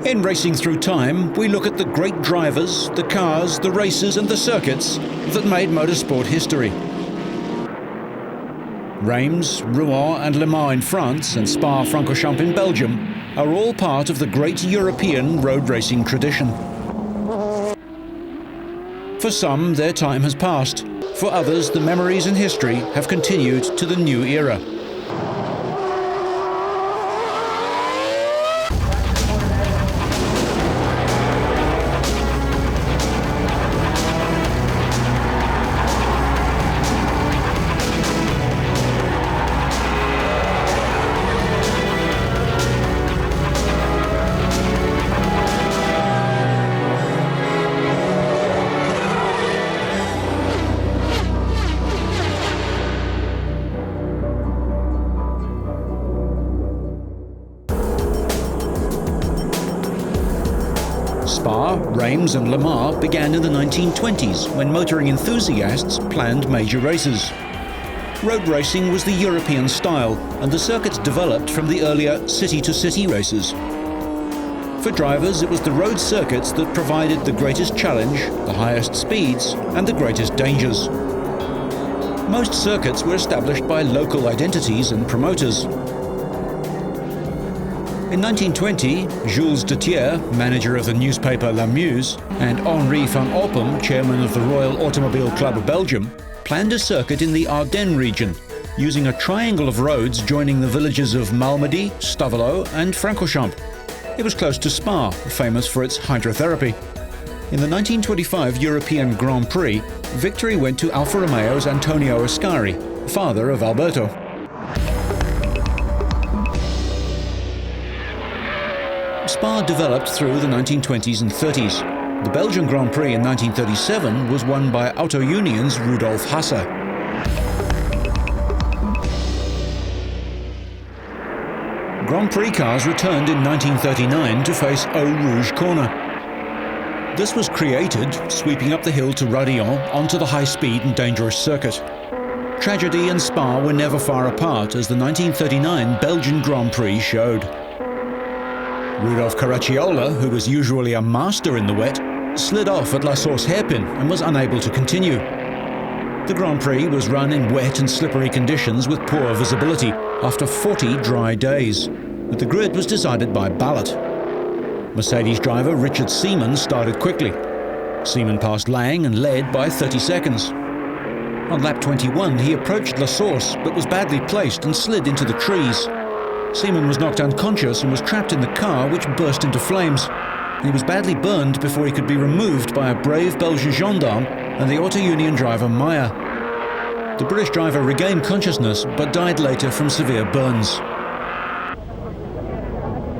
In Racing Through Time, we look at the great drivers, the cars, the races and the circuits that made motorsport history. Reims, Rouen and Le Mans in France and Spa-Francorchamps in Belgium are all part of the great European road racing tradition. For some, their time has passed. For others, the memories and history have continued to the new era. Spa, Reims and Le Mans began in the 1920s when motoring enthusiasts planned major races. Road racing was the European style, and the circuits developed from the earlier city-to-city races. For drivers, it was the road circuits that provided the greatest challenge, the highest speeds and the greatest dangers. Most circuits were established by local identities and promoters. In 1920, Jules de Thiers, manager of the newspaper La Muse, and Henri van Oppem, chairman of the Royal Automobile Club of Belgium, planned a circuit in the Ardennes region, using a triangle of roads joining the villages of Malmedy, Stavelot and Francorchamps. It was close to Spa, famous for its hydrotherapy. In the 1925 European Grand Prix, victory went to Alfa Romeo's Antonio Ascari, father of Alberto. Spa developed through the 1920s and 30s. The Belgian Grand Prix in 1937 was won by Auto Union's Rudolf Hasse. Grand Prix cars returned in 1939 to face Eau Rouge Corner. This was created, sweeping up the hill to Radeon onto the high-speed and dangerous circuit. Tragedy and Spa were never far apart, as the 1939 Belgian Grand Prix showed. Rudolf Caracciola, who was usually a master in the wet, slid off at La Source hairpin and was unable to continue. The Grand Prix was run in wet and slippery conditions with poor visibility after 40 dry days, but the grid was decided by ballot. Mercedes driver Richard Seaman started quickly. Seaman passed Lang and led by 30 seconds. On lap 21, he approached La Source but was badly placed and slid into the trees. Seaman was knocked unconscious and was trapped in the car, which burst into flames. He was badly burned before he could be removed by a brave Belgian gendarme and the Auto Union driver Meyer. The British driver regained consciousness but died later from severe burns.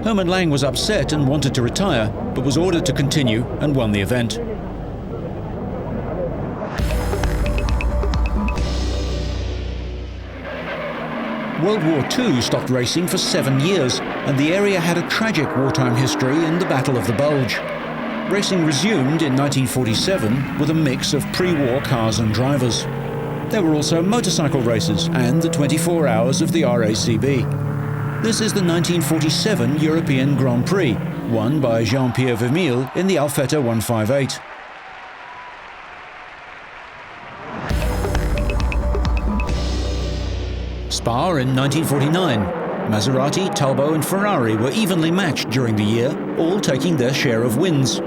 Herman Lang was upset and wanted to retire, but was ordered to continue and won the event. World War II stopped racing for 7 years, and the area had a tragic wartime history in the Battle of the Bulge. Racing resumed in 1947 with a mix of pre-war cars and drivers. There were also motorcycle races and the 24 hours of the RACB. This is the 1947 European Grand Prix, won by Jean-Pierre Vermeulen in the Alfetta 158. Spa in 1949. Maserati, Talbot and Ferrari were evenly matched during the year, all taking their share of wins.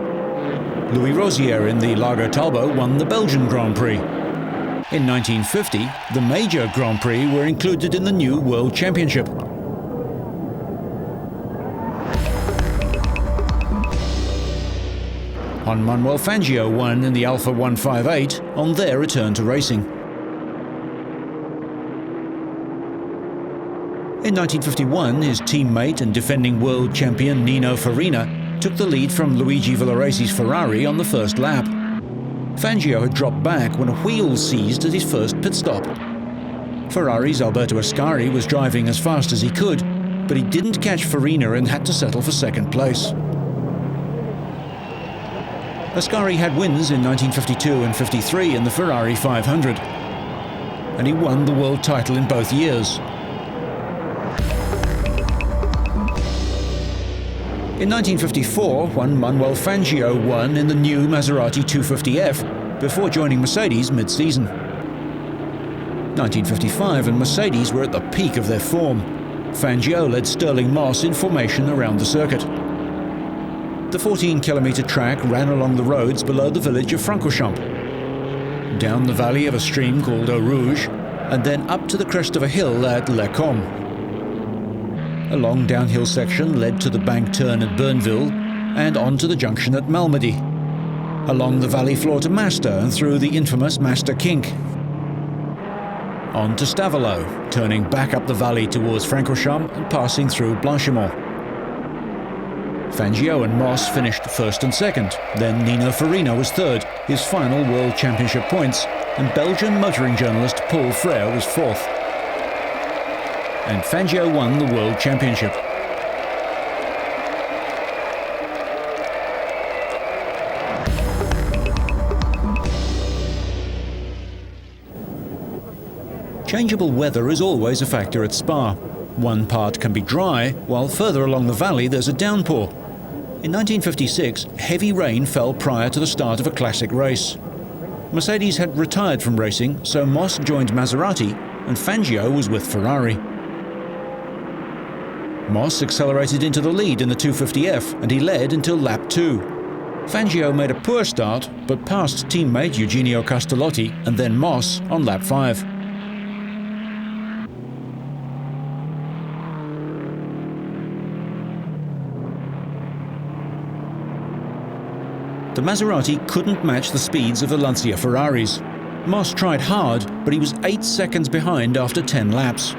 Louis Rosier in the Lager Talbot won the Belgian Grand Prix. In 1950, the major Grand Prix were included in the new World Championship. Juan Manuel Fangio won in the Alfa 158 on their return to racing. In 1951, his teammate and defending world champion Nino Farina took the lead from Luigi Villaresi's Ferrari on the first lap. Fangio had dropped back when a wheel seized at his first pit stop. Ferrari's Alberto Ascari was driving as fast as he could, but he didn't catch Farina and had to settle for second place. Ascari had wins in 1952 and 53 in the Ferrari 500, and he won the world title in both years. In 1954, one Manuel Fangio won in the new Maserati 250F before joining Mercedes mid-season. 1955 and Mercedes were at the peak of their form. Fangio led Stirling Moss in formation around the circuit. The 14-kilometre track ran along the roads below the village of Francorchamps, down the valley of a stream called Eau Rouge, and then up to the crest of a hill at Les Combes. A long downhill section led to the bank turn at Bernville and on to the junction at Malmedy, along the valley floor to Master and through the infamous Master Kink. On to Stavelot, turning back up the valley towards Francorchamps and passing through Blanchimont. Fangio and Moss finished first and second, then Nino Farina was third, his final World Championship points, and Belgian motoring journalist Paul Frère was fourth. And Fangio won the World Championship. Changeable weather is always a factor at Spa. One part can be dry, while further along the valley there's a downpour. In 1956, heavy rain fell prior to the start of a classic race. Mercedes had retired from racing, so Moss joined Maserati and Fangio was with Ferrari. Moss accelerated into the lead in the 250F and he led until lap 2. Fangio made a poor start but passed teammate Eugenio Castellotti and then Moss on lap 5. The Maserati couldn't match the speeds of the Lancia Ferraris. Moss tried hard, but he was 8 seconds behind after 10 laps.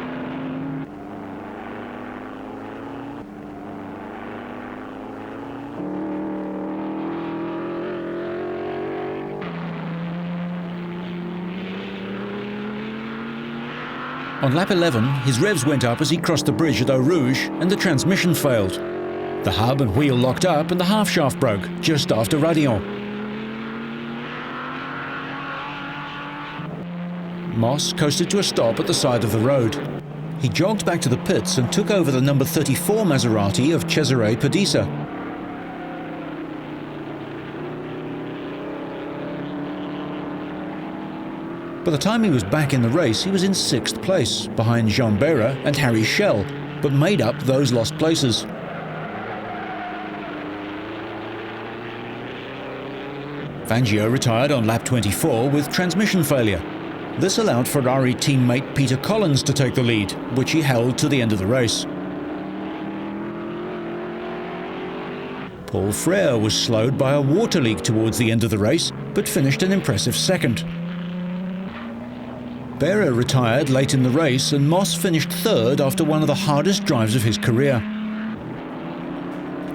On lap 11, his revs went up as he crossed the bridge at Eau Rouge and the transmission failed. The hub and wheel locked up and the half shaft broke just after Raidillon. Moss coasted to a stop at the side of the road. He jogged back to the pits and took over the number 34 Maserati of Cesare Perdisa. By the time he was back in the race, he was in 6th place, behind Jean Behra and Harry Schell, but made up those lost places. Fangio retired on lap 24 with transmission failure. This allowed Ferrari teammate Peter Collins to take the lead, which he held to the end of the race. Paul Frère was slowed by a water leak towards the end of the race, but finished an impressive second. Behra retired late in the race and Moss finished third after one of the hardest drives of his career.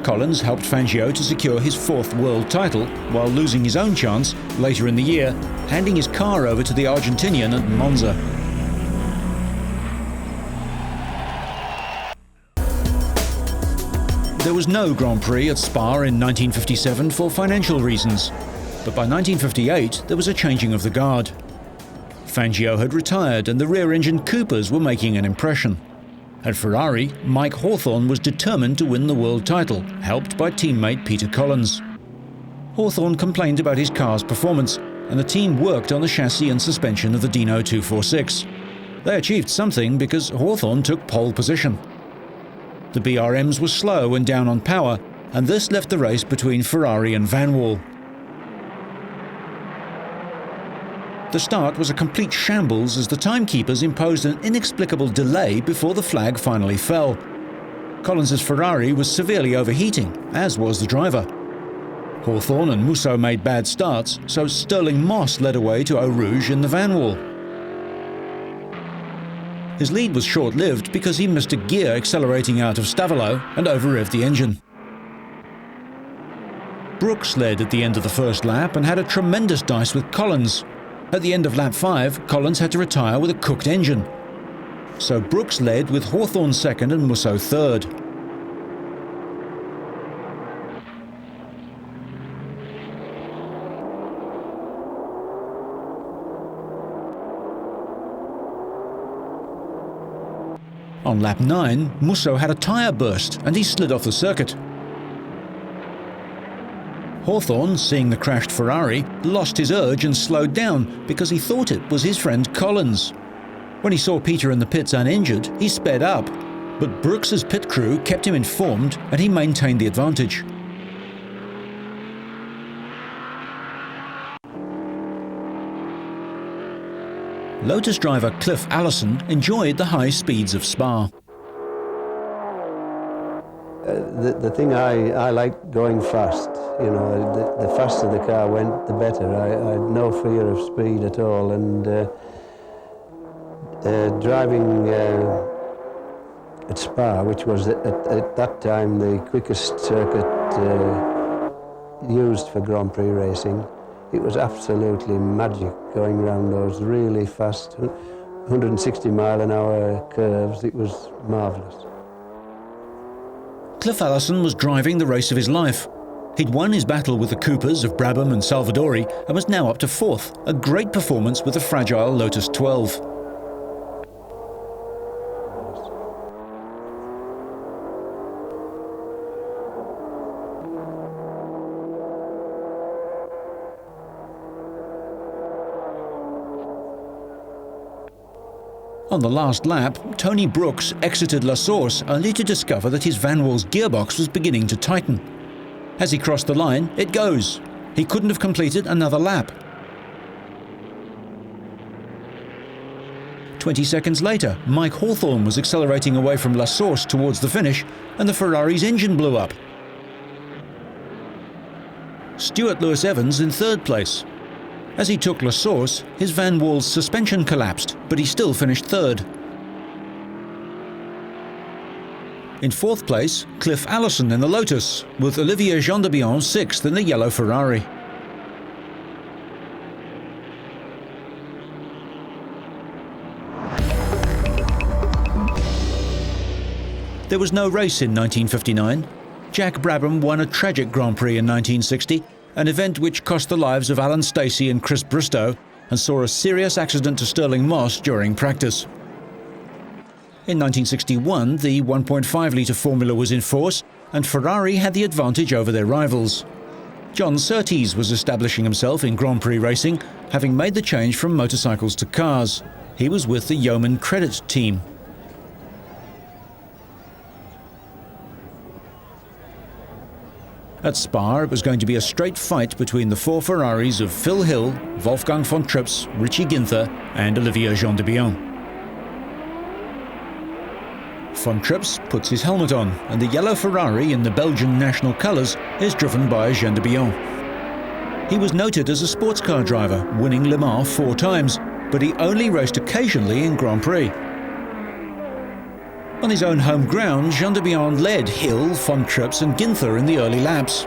Collins helped Fangio to secure his 4th world title while losing his own chance later in the year, handing his car over to the Argentinian at Monza. There was no Grand Prix at Spa in 1957 for financial reasons, but by 1958 there was a changing of the guard. Fangio had retired and the rear-engine Coopers were making an impression. At Ferrari, Mike Hawthorn was determined to win the world title, helped by teammate Peter Collins. Hawthorn complained about his car's performance, and the team worked on the chassis and suspension of the Dino 246. They achieved something because Hawthorn took pole position. The BRMs were slow and down on power, and this left the race between Ferrari and Van Wall. The start was a complete shambles as the timekeepers imposed an inexplicable delay before the flag finally fell. Collins's Ferrari was severely overheating, as was the driver. Hawthorn and Musso made bad starts, so Stirling Moss led away to Eau Rouge in the Van Wall. His lead was short-lived because he missed a gear accelerating out of Stavelot and over-revved the engine. Brooks led at the end of the first lap and had a tremendous dice with Collins. At the end of lap 5, Collins had to retire with a cooked engine. So Brooks led with Hawthorn second and Musso third. On lap 9, Musso had a tyre burst and he slid off the circuit. Hawthorne, seeing the crashed Ferrari, lost his urge and slowed down because he thought it was his friend Collins. When he saw Peter in the pits uninjured, he sped up, but Brooks's pit crew kept him informed and he maintained the advantage. Lotus driver Cliff Allison enjoyed the high speeds of Spa. The thing I like going fast, you know, the faster the car went, the better. I had no fear of speed at all, and driving at Spa, which was at that time the quickest circuit used for Grand Prix racing, it was absolutely magic going around those really fast 160 mile an hour curves. It was marvellous. Cliff Allison was driving the race of his life. He'd won his battle with the Coopers of Brabham and Salvadori and was now up to fourth, a great performance with the fragile Lotus 12. On the last lap, Tony Brooks exited La Source only to discover that his Van Wall's gearbox was beginning to tighten. As he crossed the line, it goes. He couldn't have completed another lap. 20 seconds later, Mike Hawthorne was accelerating away from La Source towards the finish, and the Ferrari's engine blew up. Stuart Lewis-Evans in third place. As he took La Source, his Van Wall's suspension collapsed, but he still finished third. In fourth place, Cliff Allison in the Lotus, with Olivier Gendebien sixth in the yellow Ferrari. There was no race in 1959. Jack Brabham won a tragic Grand Prix in 1960, an event which cost the lives of Alan Stacey and Chris Bristow and saw a serious accident to Stirling Moss during practice. In 1961, the 1.5-litre formula was in force and Ferrari had the advantage over their rivals. John Surtees was establishing himself in Grand Prix racing, having made the change from motorcycles to cars. He was with the Yeoman Credit team. At Spa, it was going to be a straight fight between the four Ferraris of Phil Hill, Wolfgang von Trips, Richie Ginther and Olivier Gendebien. Von Trips puts his helmet on, and the yellow Ferrari in the Belgian national colours is driven by Gendebien. He was noted as a sports car driver, winning Le Mans 4 times, but he only raced occasionally in Grand Prix. On his own home ground, Gendebien led Hill, von Trips and Ginther in the early laps.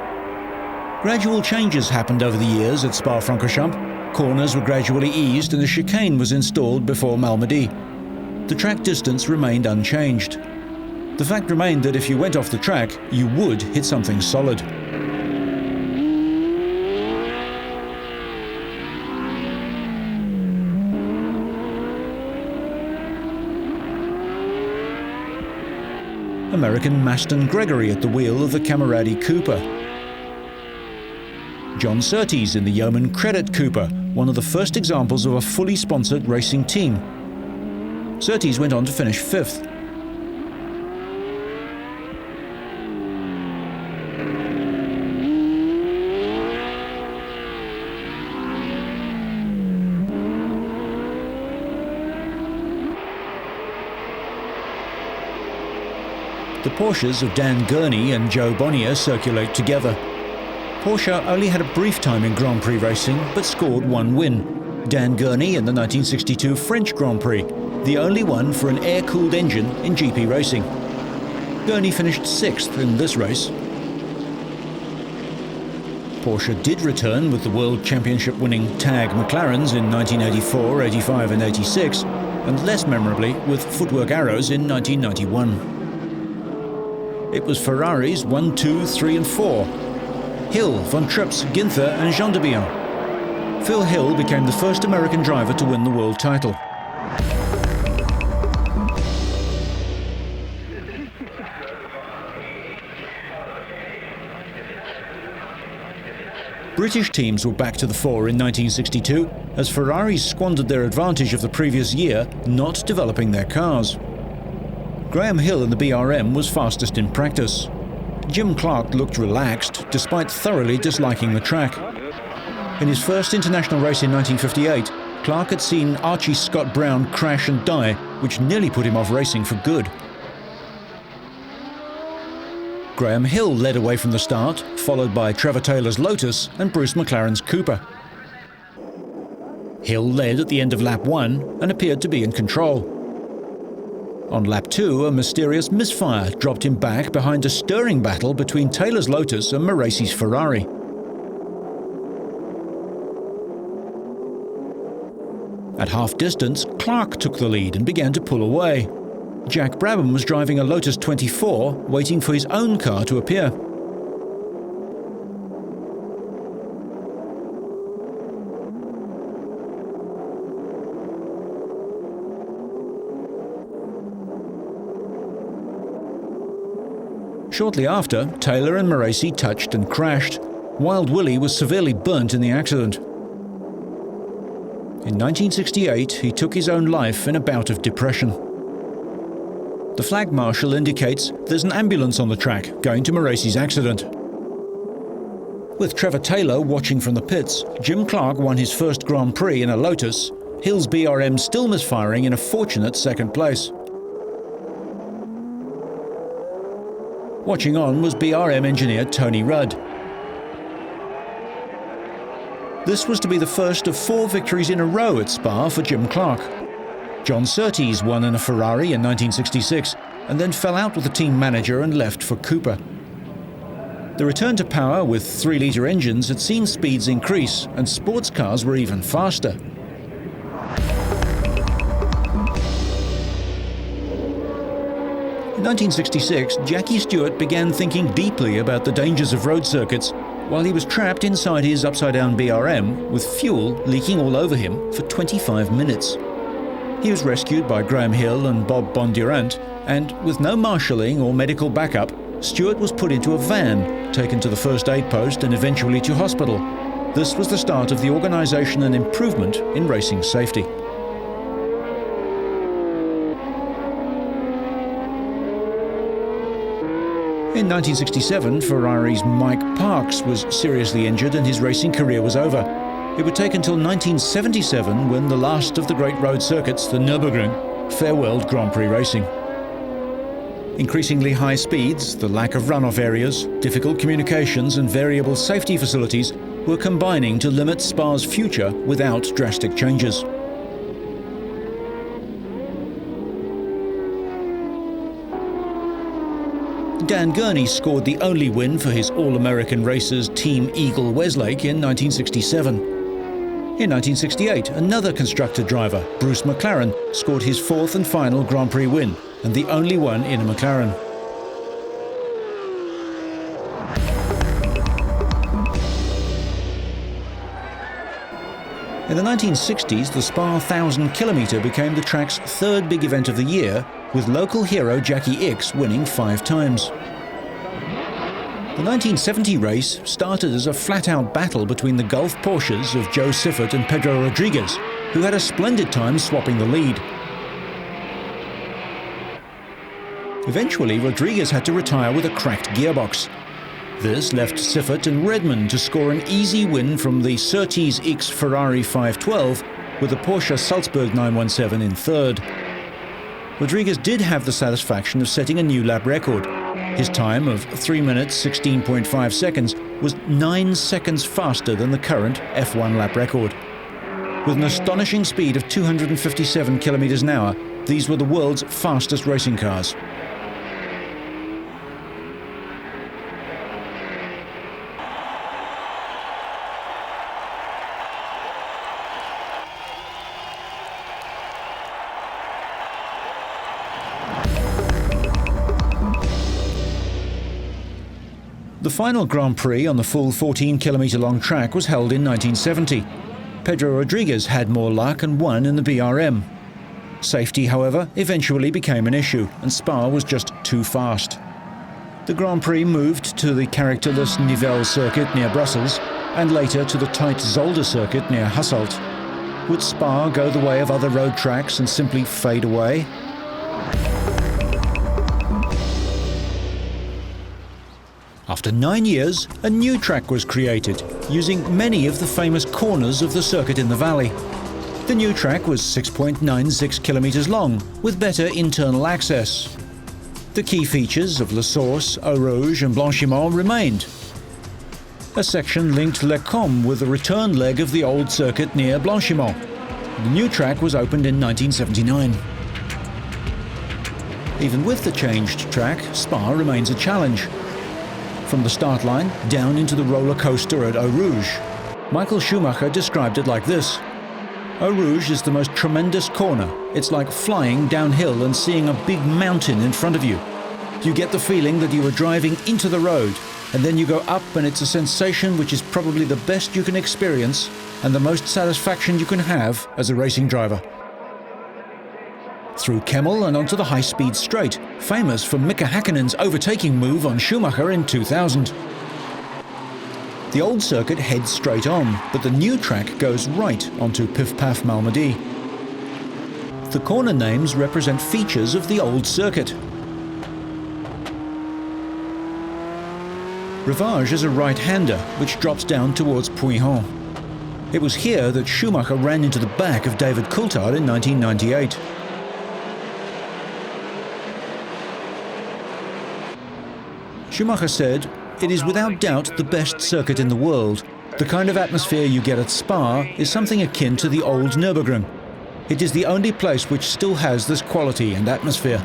Gradual changes happened over the years at Spa-Francorchamps. Corners were gradually eased and a chicane was installed before Malmedy. The track distance remained unchanged. The fact remained that if you went off the track, you would hit something solid. American Maston Gregory at the wheel of the Camarade Cooper. John Surtees in the Yeoman Credit Cooper, one of the first examples of a fully sponsored racing team. Surtees went on to finish 5th. The Porsches of Dan Gurney and Joe Bonnier circulate together. Porsche only had a brief time in Grand Prix racing, but scored 1 win. Dan Gurney in the 1962 French Grand Prix, the only one for an air-cooled engine in GP racing. Gurney finished 6th in this race. Porsche did return with the World Championship winning TAG McLarens in 1984, 85 and 86, and less memorably with Footwork Arrows in 1991. It was Ferraris 1, 2, 3 and 4. Hill, von Trips, Ginther and Gendebien. Phil Hill became the first American driver to win the world title. British teams were back to the fore in 1962 as Ferraris squandered their advantage of the previous year, not developing their cars. Graham Hill in the BRM was fastest in practice. Jim Clark looked relaxed, despite thoroughly disliking the track. In his first international race in 1958, Clark had seen Archie Scott Brown crash and die, which nearly put him off racing for good. Graham Hill led away from the start, followed by Trevor Taylor's Lotus and Bruce McLaren's Cooper. Hill led at the end of lap 1 and appeared to be in control. On lap 2, a mysterious misfire dropped him back behind a stirring battle between Taylor's Lotus and Morasi's Ferrari. At half distance, Clark took the lead and began to pull away. Jack Brabham was driving a Lotus 24, waiting for his own car to appear. Shortly after, Taylor and Morasi touched and crashed. Wild Willie was severely burnt in the accident. In 1968, he took his own life in a bout of depression. The flag marshal indicates there's an ambulance on the track going to Morasi's accident. With Trevor Taylor watching from the pits, Jim Clark won his first Grand Prix in a Lotus, Hill's BRM still misfiring in a fortunate second place. Watching on was BRM engineer Tony Rudd. This was to be the first of 4 victories in a row at Spa for Jim Clark. John Surtees won in a Ferrari in 1966 and then fell out with the team manager and left for Cooper. The return to power with 3-litre engines had seen speeds increase and sports cars were even faster. In 1966, Jackie Stewart began thinking deeply about the dangers of road circuits while he was trapped inside his upside-down BRM with fuel leaking all over him for 25 minutes. He was rescued by Graham Hill and Bob Bondurant, and with no marshalling or medical backup, Stewart was put into a van, taken to the first aid post and eventually to hospital. This was the start of the organisation and improvement in racing safety. In 1967, Ferrari's Mike Parkes was seriously injured and his racing career was over. It would take until 1977 when the last of the great road circuits, the Nürburgring, farewelled Grand Prix racing. Increasingly high speeds, the lack of runoff areas, difficult communications and variable safety facilities were combining to limit Spa's future without drastic changes. Dan Gurney scored the only win for his All-American Racers Team Eagle Westlake in 1967. In 1968, another constructor driver, Bruce McLaren, scored his 4th and final Grand Prix win, and the only one in a McLaren. In the 1960s, the Spa 1,000 kilometre became the track's 3rd big event of the year, with local hero Jackie Ickx winning 5 times. The 1970 race started as a flat-out battle between the Gulf Porsches of Joe Siffert and Pedro Rodriguez, who had a splendid time swapping the lead. Eventually, Rodriguez had to retire with a cracked gearbox. This left Siffert and Redman to score an easy win from the Surtees Ickx Ferrari 512 with the Porsche Salzburg 917 in 3rd. Rodriguez did have the satisfaction of setting a new lap record. His time of 3 minutes 16.5 seconds was 9 seconds faster than the current F1 lap record. With an astonishing speed of 257 kilometers an hour, these were the world's fastest racing cars. The final Grand Prix on the full 14-kilometre-long track was held in 1970. Pedro Rodriguez had more luck and won in the BRM. Safety, however, eventually became an issue, and Spa was just too fast. The Grand Prix moved to the characterless Nivelles circuit near Brussels, and later to the tight Zolder circuit near Hasselt. Would Spa go the way of other road tracks and simply fade away? After 9 years, a new track was created, using many of the famous corners of the circuit in the valley. The new track was 6.96 kilometers long, with better internal access. The key features of La Source, Eau Rouge and Blanchimont remained. A section linked Les Combes with the return leg of the old circuit near Blanchimont. The new track was opened in 1979. Even with the changed track, Spa remains a challenge. From the start line down into the roller coaster at Eau Rouge. Michael Schumacher described it like this: Eau Rouge is the most tremendous corner. It's like flying downhill and seeing a big mountain in front of you. You get the feeling that you are driving into the road, and then you go up, and it's a sensation which is probably the best you can experience and the most satisfaction you can have as a racing driver. Through Kemmel and onto the high-speed straight, famous for Mika Häkkinen's overtaking move on Schumacher in 2000. The old circuit heads straight on, but the new track goes right onto Pif Paf Malmedy. The corner names represent features of the old circuit. Rivage is a right-hander, which drops down towards Pouilly. It was here that Schumacher ran into the back of David Coulthard in 1998. Schumacher said, "It is without doubt the best circuit in the world. The kind of atmosphere you get at Spa is something akin to the old Nürburgring. It is the only place which still has this quality and atmosphere."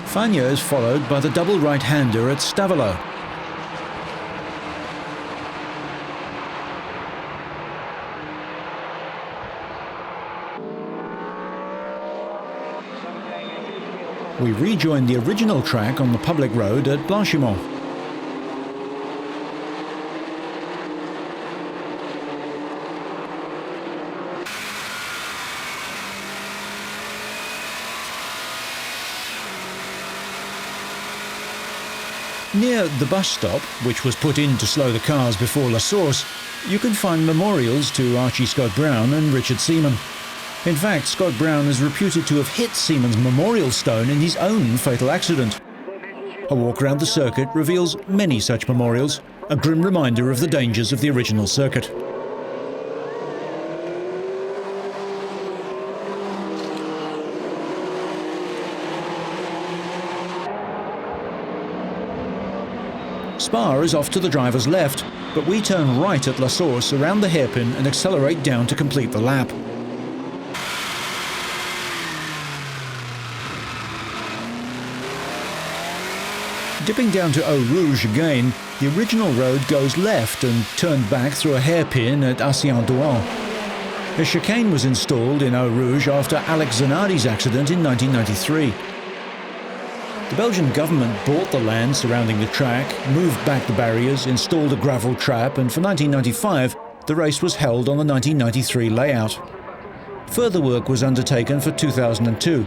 Fagnes is followed by the double right-hander at Stavelot. We rejoin the original track on the public road at Blanchimont. Near the bus stop, which was put in to slow the cars before La Source, you can find memorials to Archie Scott Brown and Richard Seaman. In fact, Scott Brown is reputed to have hit Seaman's memorial stone in his own fatal accident. A walk around the circuit reveals many such memorials, a grim reminder of the dangers of the original circuit. Spa is off to the driver's left, but we turn right at La Source around the hairpin and accelerate down to complete the lap. Dipping down to Eau Rouge again, the original road goes left and turned back through a hairpin at Assiens-Douan. A chicane was installed in Eau Rouge after Alex Zanardi's accident in 1993. The Belgian government bought the land surrounding the track, moved back the barriers, installed a gravel trap, and for 1995, the race was held on the 1993 layout. Further work was undertaken for 2002.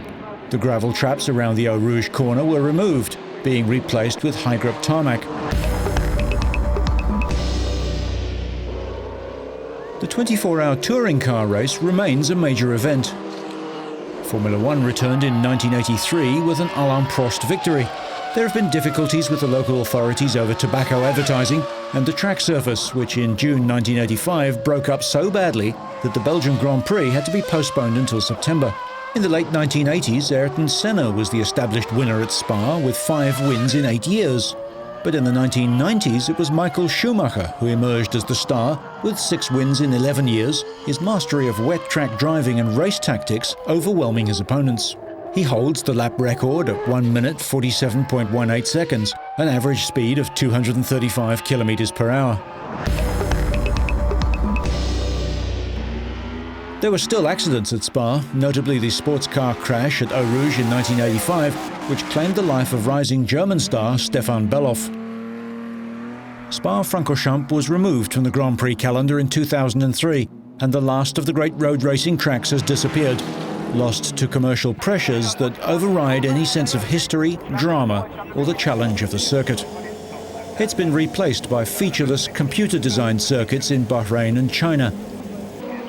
The gravel traps around the Eau Rouge corner were removed, being replaced with high-grip tarmac. The 24-hour touring car race remains a major event. Formula One returned in 1983 with an Alain Prost victory. There have been difficulties with the local authorities over tobacco advertising and the track surface, which in June 1985 broke up so badly that the Belgian Grand Prix had to be postponed until September. In the late 1980s, Ayrton Senna was the established winner at Spa with 5 wins in 8 years. But in the 1990s, it was Michael Schumacher who emerged as the star with 6 wins in 11 years, his mastery of wet track driving and race tactics overwhelming his opponents. He holds the lap record at 1 minute 47.18 seconds, an average speed of 235 kilometers per hour. There were still accidents at Spa, notably the sports car crash at Eau Rouge in 1985, which claimed the life of rising German star Stefan Bellof. Spa-Francorchamps was removed from the Grand Prix calendar in 2003, and the last of the great road racing tracks has disappeared. lost to commercial pressures that override any sense of history, drama, or the challenge of the circuit. It's been replaced by featureless computer-designed circuits in Bahrain and China.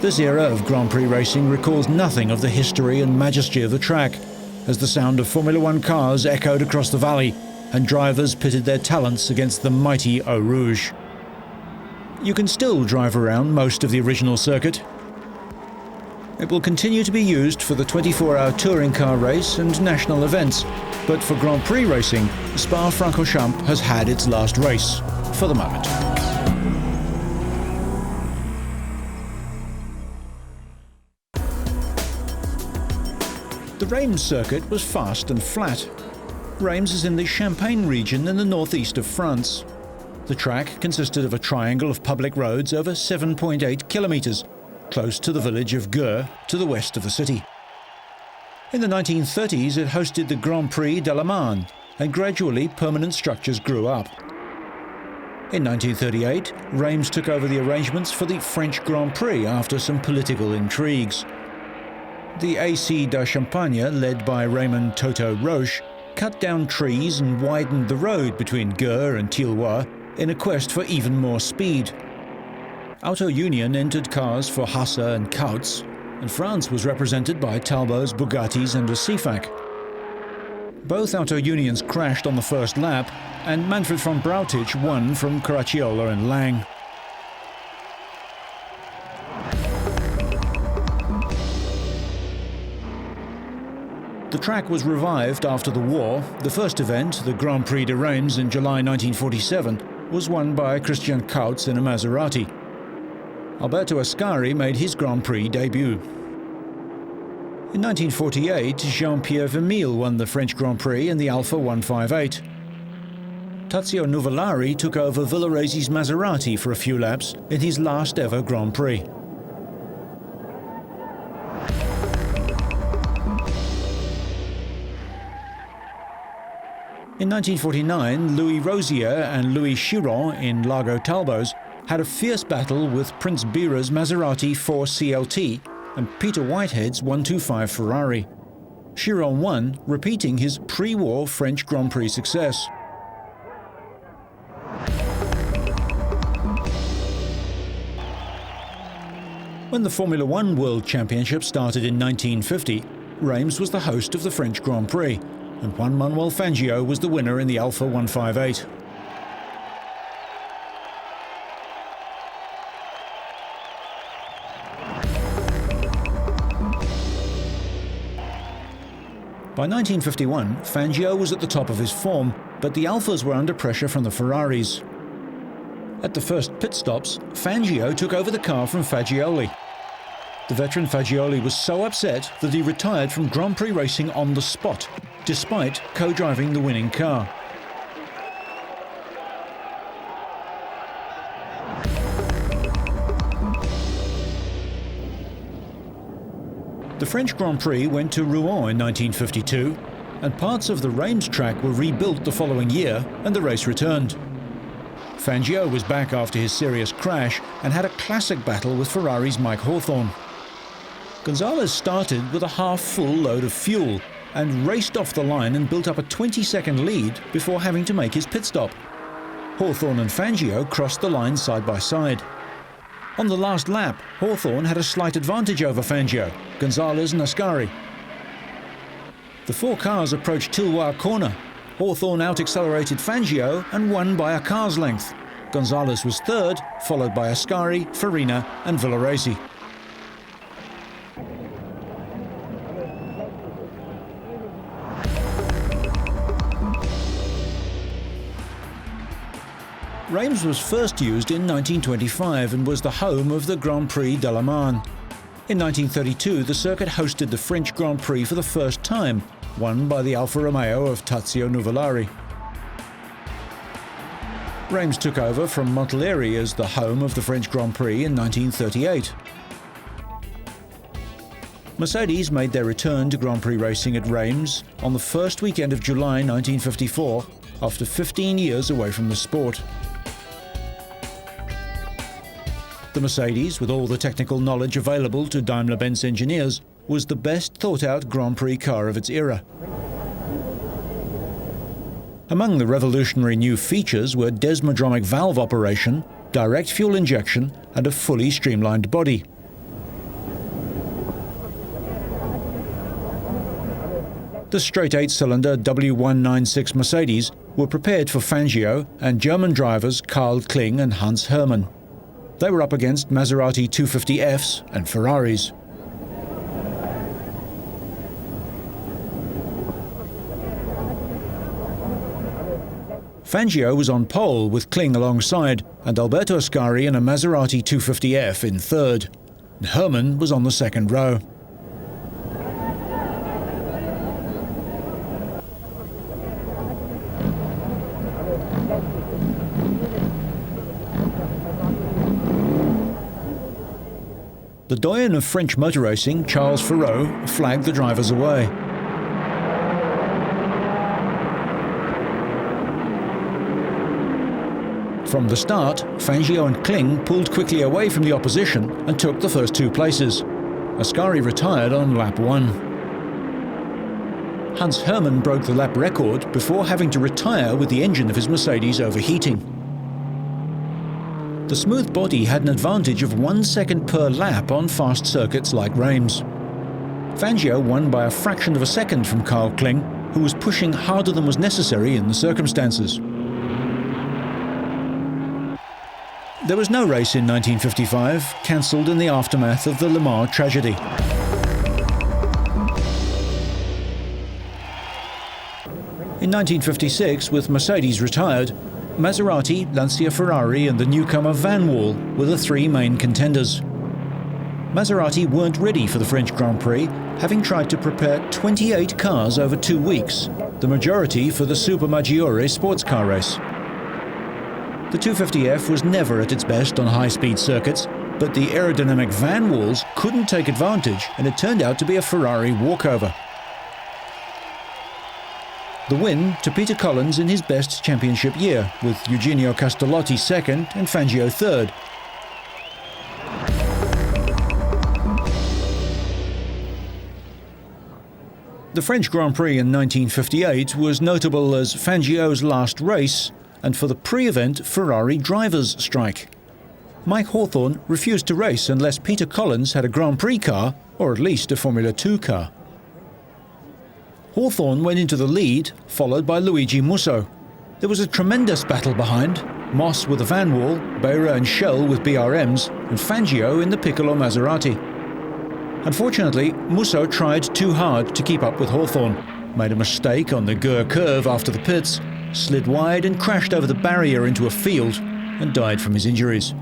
This era of Grand Prix racing recalls nothing of the history and majesty of the track, as the sound of Formula One cars echoed across the valley and drivers pitted their talents against the mighty Eau Rouge. You can still drive around most of the original circuit. It will continue to be used for the 24-hour touring car race and national events, but for Grand Prix racing, Spa-Francorchamps has had its last race, for the moment. The Reims circuit was fast and flat. Reims is in the Champagne region in the northeast of France. The track consisted of a triangle of public roads over 7.8 kilometres, close to the village of Gurs to the west of the city. In the 1930s, it hosted the Grand Prix de la Marne, and gradually permanent structures grew up. In 1938, Reims took over the arrangements for the French Grand Prix after some political intrigues. The AC de Champagne, led by Raymond Toto Roche, cut down trees and widened the road between Gurs and Tilloy in a quest for even more speed. Auto Union entered cars for Hasse and Kautz, and France was represented by Talbots, Bugattis and a CFAC. Both Auto Unions crashed on the first lap, and Manfred von Brautich won from Caracciola and Lang. The track was revived after the war. The first event, the Grand Prix de Reims in July 1947, was won by Christian Kautz in a Maserati. Alberto Ascari made his Grand Prix debut. In 1948, Jean-Pierre Vermeulen won the French Grand Prix in the Alfa 158. Tazio Nuvolari took over Villaresi's Maserati for a few laps in his last ever Grand Prix. In 1949, Louis Rosier and Louis Chiron in Largo Talbos had a fierce battle with Prince Bira's Maserati 4 CLT and Peter Whitehead's 125 Ferrari. Chiron won, repeating his pre-war French Grand Prix success. When the Formula One World Championship started in 1950, Reims was the host of the French Grand Prix, and Juan Manuel Fangio was the winner in the Alfa 158. By 1951, Fangio was at the top of his form, but the Alfas were under pressure from the Ferraris. At the first pit stops, Fangio took over the car from Fagioli. The veteran Fagioli was so upset that he retired from Grand Prix racing on the spot, despite co-driving the winning car. The French Grand Prix went to Rouen in 1952, and parts of the Reims track were rebuilt the following year, and the race returned. Fangio was back after his serious crash and had a classic battle with Ferrari's Mike Hawthorn. Gonzalez started with a half-full load of fuel and raced off the line and built up a 20-second lead before having to make his pit stop. Hawthorn and Fangio crossed the line side by side. On the last lap, Hawthorn had a slight advantage over Fangio, Gonzalez and Ascari. The four cars approached Tilloy corner. Hawthorn out-accelerated Fangio and won by a car's length. Gonzalez was third, followed by Ascari, Farina and Villaresi. Reims was first used in 1925 and was the home of the Grand Prix de la Marne. In 1932, the circuit hosted the French Grand Prix for the first time, won by the Alfa Romeo of Tazio Nuvolari. Reims took over from Montelleri as the home of the French Grand Prix in 1938. Mercedes made their return to Grand Prix racing at Reims on the first weekend of July 1954, after 15 years away from the sport. The Mercedes, with all the technical knowledge available to Daimler-Benz engineers, was the best thought-out Grand Prix car of its era. Among the revolutionary new features were desmodromic valve operation, direct fuel injection and a fully streamlined body. The straight 8-cylinder W196 Mercedes were prepared for Fangio and German drivers Karl Kling and Hans Hermann. They were up against Maserati 250Fs and Ferraris. Fangio was on pole with Kling alongside and Alberto Ascari in a Maserati 250F in third. Hermann was on the second row. The doyen of French motor racing, Charles Ferraud, flagged the drivers away. From the start, Fangio and Kling pulled quickly away from the opposition and took the first two places. Ascari retired on lap 1. Hans Hermann broke the lap record before having to retire with the engine of his Mercedes overheating. The smooth body had an advantage of 1 second per lap on fast circuits like Reims. Fangio won by a fraction of a second from Karl Kling, who was pushing harder than was necessary in the circumstances. There was no race in 1955, cancelled in the aftermath of the Le Mans tragedy. In 1956, with Mercedes retired, Maserati, Lancia Ferrari and the newcomer Van Wall were the three main contenders. Maserati weren't ready for the French Grand Prix, having tried to prepare 28 cars over 2 weeks, the majority for the Supermaggiore sports car race. The 250F was never at its best on high-speed circuits, but the aerodynamic Van Walls couldn't take advantage, and it turned out to be a Ferrari walkover. The win to Peter Collins in his best championship year, with Eugenio Castellotti second and Fangio third. The French Grand Prix in 1958 was notable as Fangio's last race, and for the pre-event Ferrari drivers' strike. Mike Hawthorn refused to race unless Peter Collins had a Grand Prix car, or at least a Formula 2 car. Hawthorn went into the lead, followed by Luigi Musso. There was a tremendous battle behind, Moss with the Van Wall, Beira and Shell with BRMs, and Fangio in the Piccolo Maserati. Unfortunately, Musso tried too hard to keep up with Hawthorn, made a mistake on the Gür curve after the pits, slid wide and crashed over the barrier into a field and died from his injuries.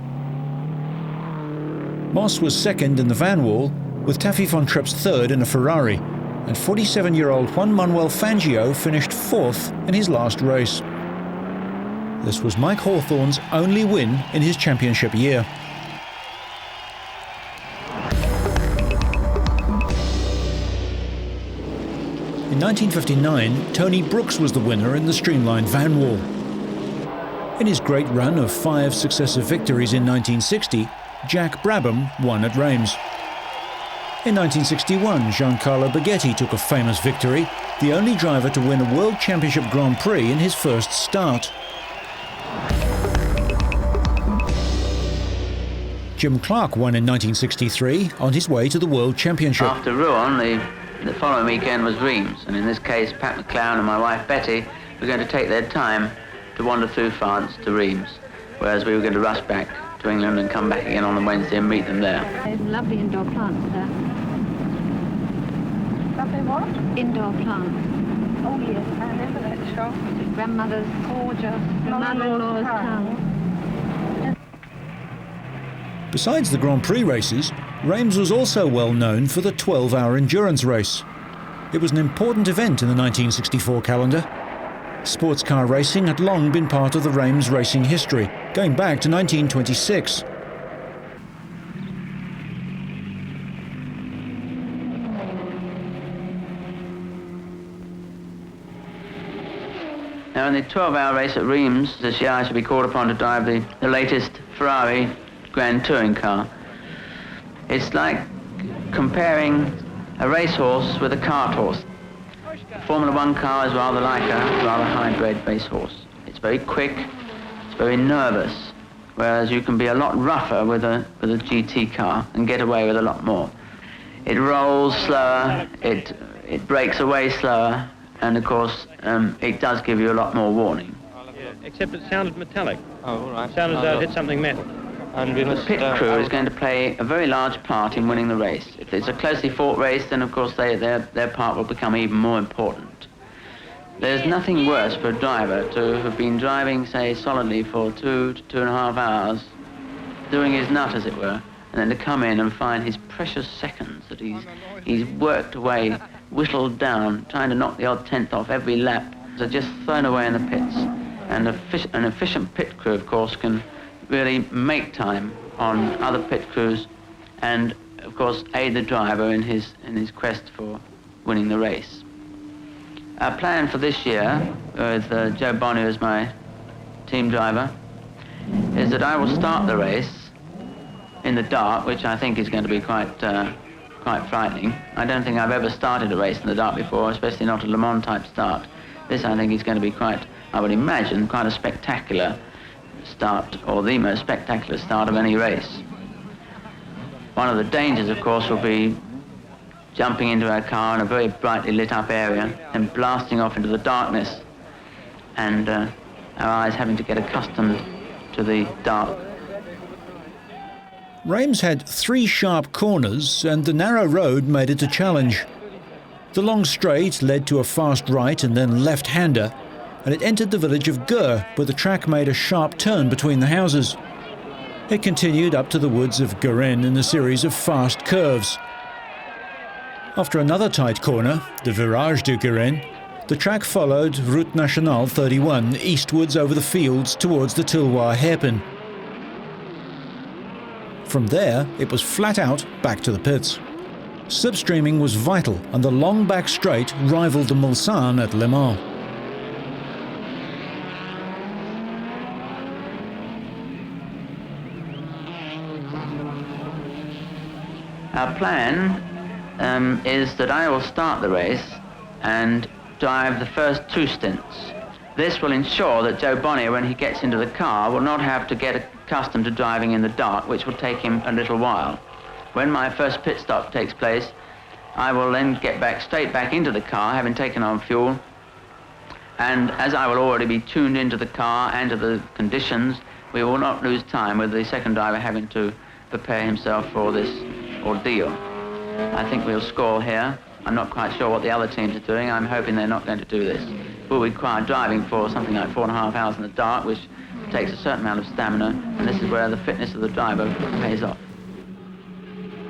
Moss was second in the Van Wall, with Taffy von Tripp's third in a Ferrari, and 47-year-old Juan Manuel Fangio finished fourth in his last race. This was Mike Hawthorn's only win in his championship year. In 1959, Tony Brooks was the winner in the streamlined Van Wall. In his great run of 5 successive victories in 1960, Jack Brabham won at Reims. In 1961, Giancarlo Baghetti took a famous victory, the only driver to win a World Championship Grand Prix in his first start. Jim Clark won in 1963 on his way to the World Championship. After Rouen, the following weekend was Reims, and in this case, Pat McLaren and my wife Betty were going to take their time to wander through France to Reims, whereas we were going to rush back to England and come back again on the Wednesday and meet them there. There's lovely indoor plants there. Lovely what? Indoor plants. Oh yes, I remember that shop. Grandmother's gorgeous. Mother-in-law's town. Besides the Grand Prix races, Reims was also well known for the 12-hour endurance race. It was an important event in the 1964 calendar. Sports car racing had long been part of the Reims racing history, going back to 1926. Now in the 12-hour race at Reims, this year I shall be called upon to drive the latest Ferrari Grand Touring car. It's like comparing a racehorse with a cart horse. Formula One car is rather like a rather high-grade racehorse. It's very quick, it's very nervous, whereas you can be a lot rougher with a GT car and get away with a lot more. It rolls slower, it breaks away slower, and of course it does give you a lot more warning. Yeah, except it sounded metallic. Oh, all right. It sounded as though it hit something metal. And we The must, pit crew is going to play a very large part in winning the race. If it's a closely fought race, then of course their part will become even more important. There's nothing worse for a driver to have been driving, say, solidly for 2 to 2.5 hours, doing his nut, as it were, and then to come in and find his precious seconds that he's worked away, whittled down, trying to knock the odd tenth off every lap, are just thrown away in the pits. And an efficient pit crew, of course, can really make time on other pit crews and, of course, aid the driver in his quest for winning the race. Our plan for this year, with Joe Bonnier as my team driver, is that I will start the race in the dark, which I think is going to be quite frightening. I don't think I've ever started a race in the dark before, especially not a Le Mans type start. This, I think, is going to be quite, I would imagine, quite a spectacular start, or the most spectacular start of any race. One of the dangers, of course, will be jumping into our car in a very brightly lit up area and blasting off into the darkness, and our eyes having to get accustomed to the dark. Reims had 3 sharp corners, and the narrow road made it a challenge. The long straight led to a fast right and then left-hander, and it entered the village of Gurs, where the track made a sharp turn between the houses. It continued up to the woods of Guerin in a series of fast curves. After another tight corner, the Virage de Guerin, the track followed Route Nationale 31 eastwards over the fields towards the Tilloy hairpin. From there, it was flat out back to the pits. Slipstreaming was vital, and the long back straight rivaled the Mulsanne at Le Mans. Our plan is that I will start the race and drive the first 2 stints. This will ensure that Joe Bonnier, when he gets into the car, will not have to get accustomed to driving in the dark, which will take him a little while. When my first pit stop takes place, I will then get straight back into the car, having taken on fuel, and as I will already be tuned into the car and to the conditions, we will not lose time with the second driver having to prepare himself for this ordeal. I think we'll score here. I'm not quite sure what the other teams are doing. I'm hoping they're not going to do this. We'll require driving for something like 4.5 hours in the dark, which takes a certain amount of stamina, and this is where the fitness of the driver pays off.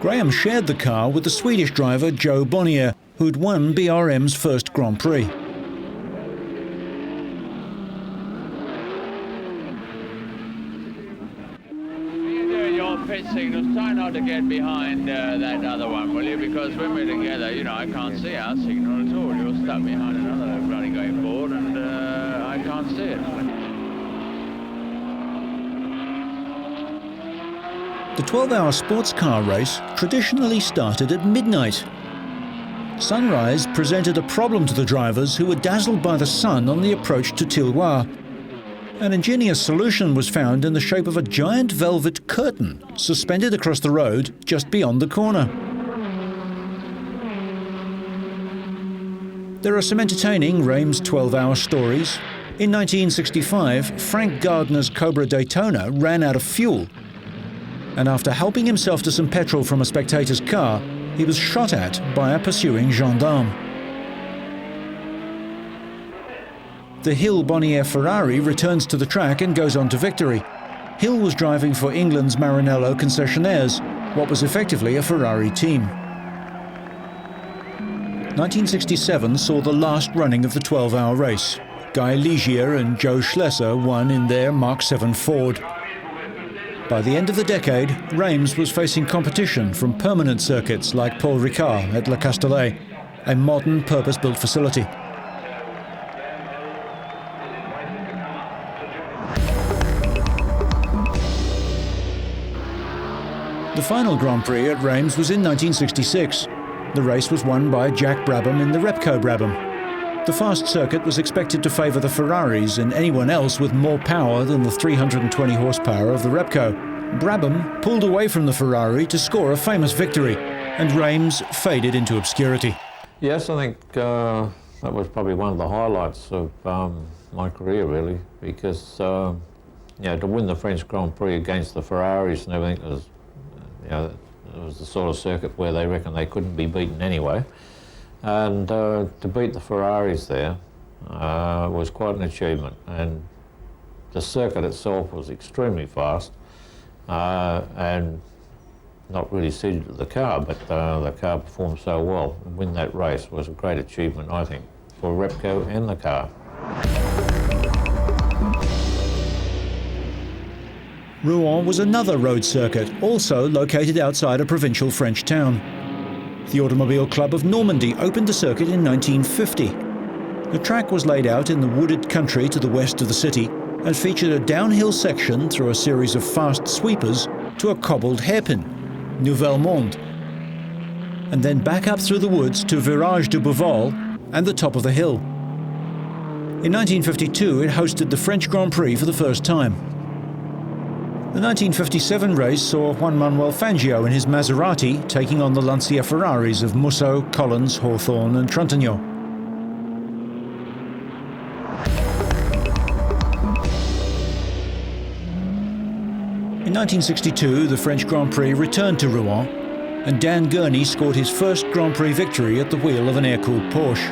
Graham shared the car with the Swedish driver Joe Bonnier, who'd won BRM's first Grand Prix. Pit signals, try not to get behind that other one, will you? Because when we're together, you know, I can't see our signal at all. You're stuck behind another bloody going forward, and I can't see it. The 12-hour sports car race traditionally started at midnight. Sunrise presented a problem to the drivers, who were dazzled by the sun on the approach to Tilloy. An ingenious solution was found in the shape of a giant velvet curtain suspended across the road just beyond the corner. There are some entertaining Reims 12-hour stories. In 1965, Frank Gardner's Cobra Daytona ran out of fuel, and after helping himself to some petrol from a spectator's car, he was shot at by a pursuing gendarme. The Hill Bonnier Ferrari returns to the track and goes on to victory. Hill was driving for England's Maranello concessionaires, what was effectively a Ferrari team. 1967 saw the last running of the 12-hour race. Guy Ligier and Joe Schlesser won in their Mark 7 Ford. By the end of the decade, Reims was facing competition from permanent circuits like Paul Ricard at Le Castellet, a modern purpose-built facility. The final Grand Prix at Reims was in 1966. The race was won by Jack Brabham in the Repco Brabham. The fast circuit was expected to favour the Ferraris and anyone else with more power than the 320 horsepower of the Repco. Brabham pulled away from the Ferrari to score a famous victory, and Reims faded into obscurity. Yes, I think that was probably one of the highlights of my career, really, because to win the French Grand Prix against the Ferraris and everything, it was the sort of circuit where they reckon they couldn't be beaten anyway. And to beat the Ferraris there was quite an achievement. And the circuit itself was extremely fast and not really suited to the car, but the car performed so well. And win that race was a great achievement, I think, for Repco and the car. Rouen was another road circuit, also located outside a provincial French town. The Automobile Club of Normandy opened the circuit in 1950. The track was laid out in the wooded country to the west of the city and featured a downhill section through a series of fast sweepers to a cobbled hairpin, Nouvelle Monde, and then back up through the woods to Virage de Beauval and the top of the hill. In 1952, it hosted the French Grand Prix for the first time. The 1957 race saw Juan Manuel Fangio in his Maserati taking on the Lancia Ferraris of Musso, Collins, Hawthorn and Trintignant. In 1962, the French Grand Prix returned to Rouen, and Dan Gurney scored his first Grand Prix victory at the wheel of an air-cooled Porsche.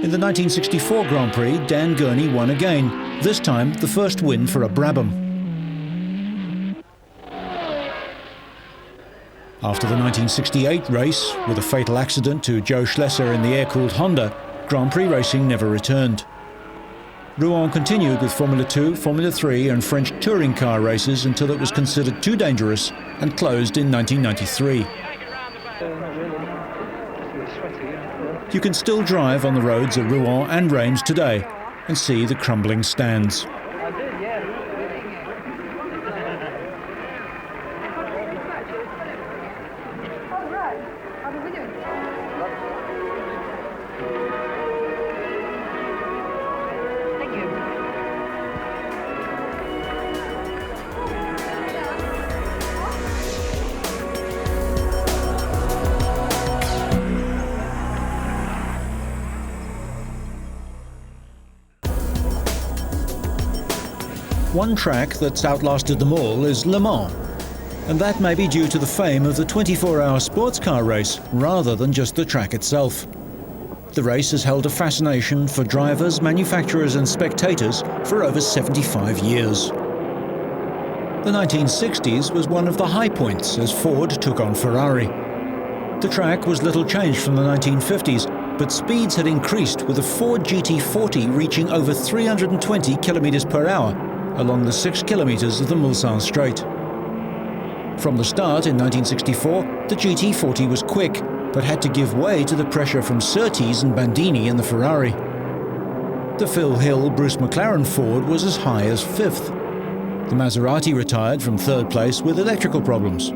In the 1964 Grand Prix, Dan Gurney won again, this time the first win for a Brabham. After the 1968 race, with a fatal accident to Joe Schlesser in the air-cooled Honda, Grand Prix racing never returned. Rouen continued with Formula 2, Formula 3 and French touring car races until it was considered too dangerous and closed in 1993. You can still drive on the roads at Rouen and Reims today and see the crumbling stands. One track that's outlasted them all is Le Mans, and that may be due to the fame of the 24-hour sports car race rather than just the track itself. The race has held a fascination for drivers, manufacturers and spectators for over 75 years. The 1960s was one of the high points as Ford took on Ferrari. The track was little changed from the 1950s, but speeds had increased with the Ford GT40 reaching over 320 kilometers per hour along the 6 kilometers of the Mulsanne Straight. From the start in 1964, the GT40 was quick, but had to give way to the pressure from Surtees and Bandini in the Ferrari. The Phil Hill Bruce McLaren Ford was as high as 5th. The Maserati retired from 3rd place with electrical problems.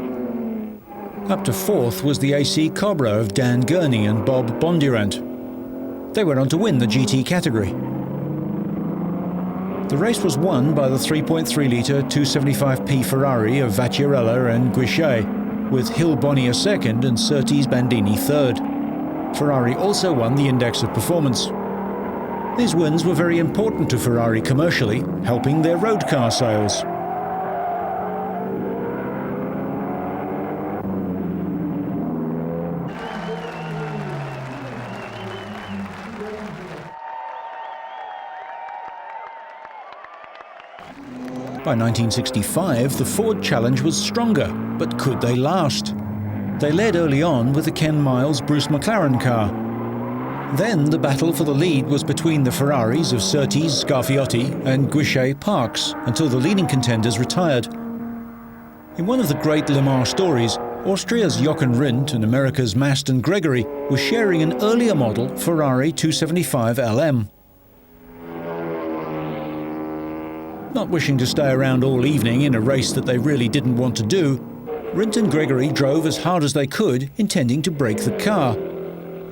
Up to 4th was the AC Cobra of Dan Gurney and Bob Bondurant. They went on to win the GT category. The race was won by the 3.3-litre 275p Ferrari of Vacchiarella and Guichet, with Hill Bonnier second and Surtees Bandini third. Ferrari also won the Index of Performance. These wins were very important to Ferrari commercially, helping their road car sales. By 1965, the Ford challenge was stronger, but could they last? They led early on with the Ken Miles Bruce McLaren car. Then the battle for the lead was between the Ferraris of Surtees, Scarfiotti and Guichet Parks until the leading contenders retired. In one of the great Le Mans stories, Austria's Jochen Rindt and America's Mast and Gregory were sharing an earlier model Ferrari 275 LM. Not wishing to stay around all evening in a race that they really didn't want to do, Rindt and Gregory drove as hard as they could, intending to break the car.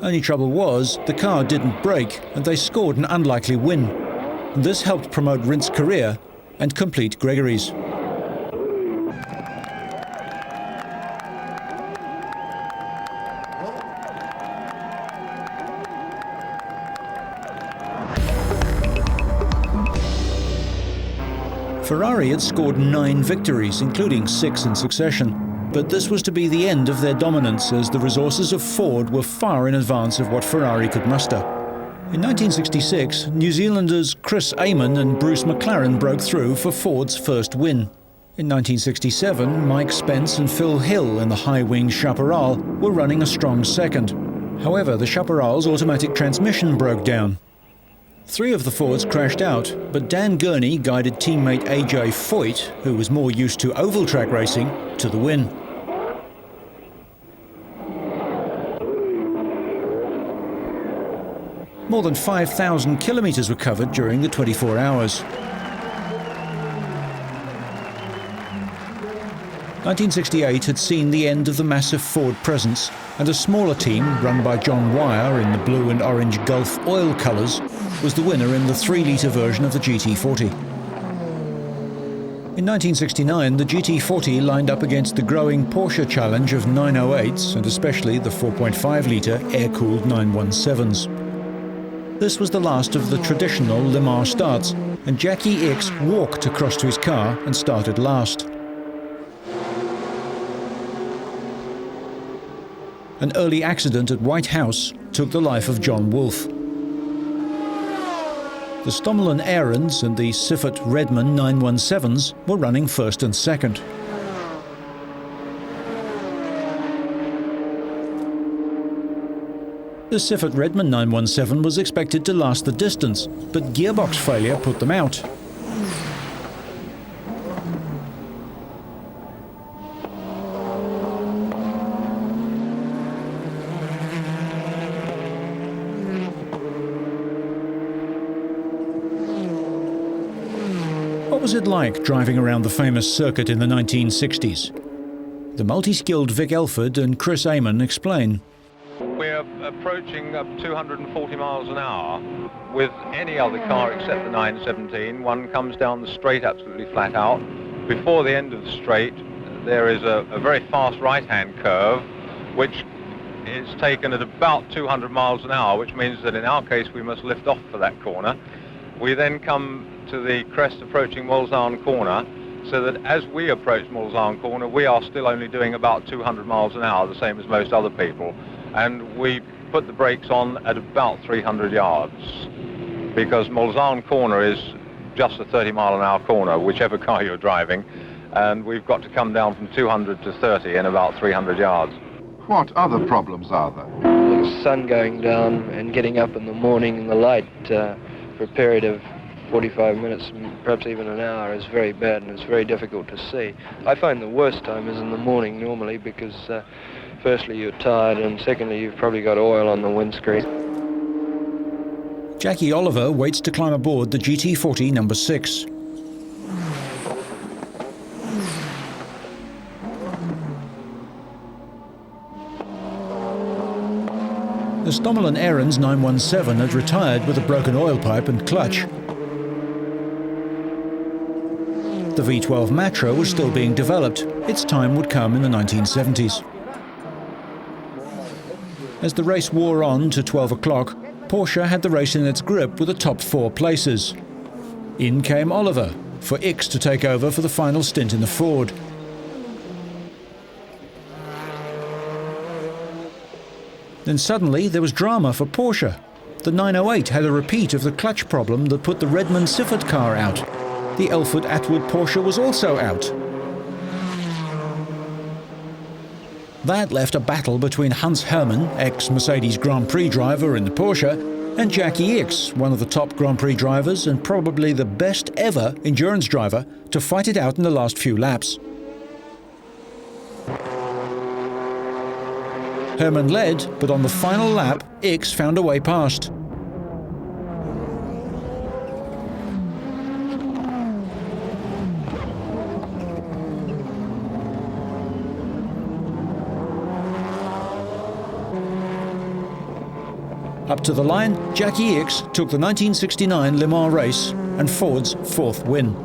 Only trouble was, the car didn't break, and they scored an unlikely win. This helped promote Rindt's career and complete Gregory's. Ferrari had scored 9 victories, including 6 in succession. But this was to be the end of their dominance, as the resources of Ford were far in advance of what Ferrari could muster. In 1966, New Zealanders Chris Amon and Bruce McLaren broke through for Ford's first win. In 1967, Mike Spence and Phil Hill in the high-wing Chaparral were running a strong second. However, the Chaparral's automatic transmission broke down. 3 of the Fords crashed out, but Dan Gurney guided teammate AJ Foyt, who was more used to oval track racing, to the win. More than 5,000 kilometres were covered during the 24 hours. 1968 had seen the end of the massive Ford presence, and a smaller team, run by John Wyer in the blue and orange Gulf oil colours, was the winner in the 3-litre version of the GT40. In 1969, the GT40 lined up against the growing Porsche challenge of 908s, and especially the 4.5-litre air-cooled 917s. This was the last of the traditional Le Mans starts, and Jackie Ickx walked across to his car and started last. An early accident at White House took the life of John Wolfe. The Stommel & Ahrens and the Siffert Redman 917s were running first and second. The Siffert Redman 917 was expected to last the distance, but gearbox failure put them out. What was it like driving around the famous circuit in the 1960s? The multi-skilled Vic Elford and Chris Amon explain. We're approaching 240 miles an hour. With any other car except the 917, one comes down the straight absolutely flat out. Before the end of the straight, there is a very fast right-hand curve, which is taken at about 200 miles an hour, which means that in our case we must lift off for that corner. We then come to the crest approaching Mulsanne Corner, so that as we approach Mulsanne Corner, we are still only doing about 200 miles an hour, the same as most other people. And we put the brakes on at about 300 yards, because Mulsanne Corner is just a 30-mile-an-hour corner, whichever car you're driving, and we've got to come down from 200 to 30 in about 300 yards. What other problems are there? The sun going down and getting up in the morning in the light for a period of 45 minutes, perhaps even an hour, is very bad, and it's very difficult to see. I find the worst time is in the morning normally, because firstly you're tired, and secondly you've probably got oil on the windscreen. Jackie Oliver waits to climb aboard the GT40 number 6. The Stommel & Ahrens 917 had retired with a broken oil pipe and clutch. The V12 Matra was still being developed. Its time would come in the 1970s. As the race wore on to 12 o'clock, Porsche had the race in its grip with the top 4 places. In came Oliver, for Ickx to take over for the final stint in the Ford. Then suddenly there was drama for Porsche. The 908 had a repeat of the clutch problem that put the Redman Siffert car out. The Elford Atwood Porsche was also out. That left a battle between Hans Hermann, ex-Mercedes Grand Prix driver in the Porsche, and Jackie Ickx, one of the top Grand Prix drivers and probably the best ever endurance driver, to fight it out in the last few laps. Hermann led, but on the final lap, Ickx found a way past. Up to the line, Jackie Ickx took the 1969 Le Mans race and Ford's 4th win.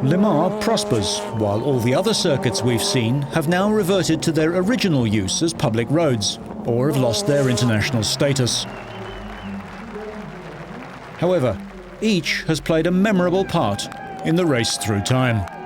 Le Mans prospers, while all the other circuits we've seen have now reverted to their original use as public roads, or have lost their international status. However, each has played a memorable part in the race through time.